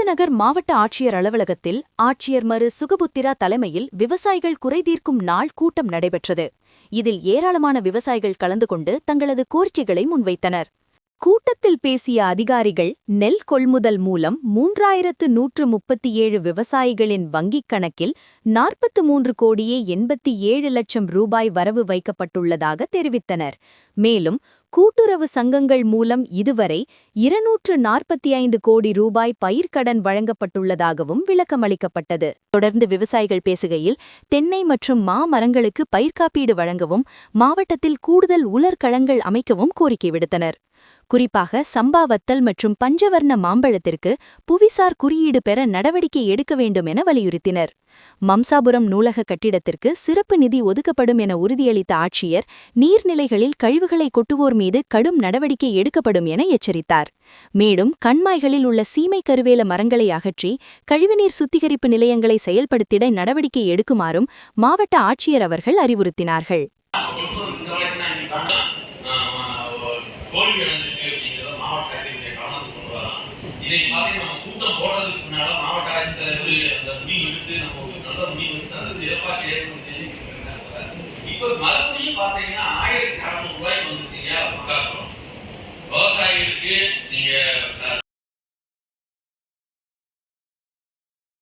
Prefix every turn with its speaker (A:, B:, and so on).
A: விருதுநகர் மாவட்ட ஆட்சியர் அலுவலகத்தில் ஆட்சியர் மரு சுகபுத்திரா தலைமையில் விவசாயிகள் குறைதீர்க்கும் நாள் கூட்டம் நடைபெற்றது. இதில் ஏராளமான விவசாயிகள் கலந்து கொண்டு தங்களது கோரிக்கைகளை முன்வைத்தனர். கூட்டத்தில் பேசிய அதிகாரிகள் நெல் கொள்முதல் மூலம் 3137 விவசாயிகளின் வங்கிக் கணக்கில் 43,87,00,000 ரூபாய் வரவு வைக்கப்பட்டுள்ளதாக தெரிவித்தனர். மேலும் கூட்டுறவு சங்கங்கள் மூலம் இதுவரை 245 கோடி ரூபாய் பயிர்க்கடன் வழங்கப்பட்டுள்ளதாகவும் விளக்கமளிக்கப்பட்டது. தொடர்ந்து விவசாயிகள் பேசுகையில் தென்னை மற்றும் மா மரங்களுக்கு பயிர்க்காப்பீடு வழங்கவும் மாவட்டத்தில் கூடுதல் உலர்களங்கள் அமைக்கவும் கோரிக்கை விடுத்தனர். குறிப்பாக சம்பா வத்தல் மற்றும் பஞ்சவர்ண மாம்பழத்திற்கு புவிசார் குறியீடு பெற நடவடிக்கை எடுக்க வேண்டும் என வலியுறுத்தினர். மம்சாபுரம் நூலக கட்டிடத்திற்கு சிறப்பு நிதி ஒதுக்கப்படும் என உறுதியளித்த ஆட்சியர் நீர்நிலைகளில் கழிவுகளை கொட்டுவோர் மீது கடும் நடவடிக்கை எடுக்கப்படும் என எச்சரித்தார். மேலும் கண்மாய்களில் உள்ள சீமை கருவேல மரங்களை அகற்றி கழிவுநீர் சுத்திகரிப்பு நிலையங்களை செயல்படுத்திட நடவடிக்கை எடுக்குமாறும் மாவட்ட ஆட்சியர் அவர்கள் அறிவுறுத்தினார்கள்.
B: கோரிக்கை வந்திருக்கு அப்படிங்கிறத மாவட்ட ஆட்சியருடைய கவனத்துக்கு கொண்டு வரலாம். இன்னைக்கு பார்த்தீங்கன்னா நம்ம கூட்டம் போடுறதுக்கு முன்னால மாவட்ட ஆட்சித்தலைவர் அந்த முடிவு எடுத்து நம்ம ஒரு நல்ல முடிவு எடுத்து அதை சிறப்பாக செயல்படுத்தி இப்போ மறுபடியும் பார்த்தீங்கன்னா 1000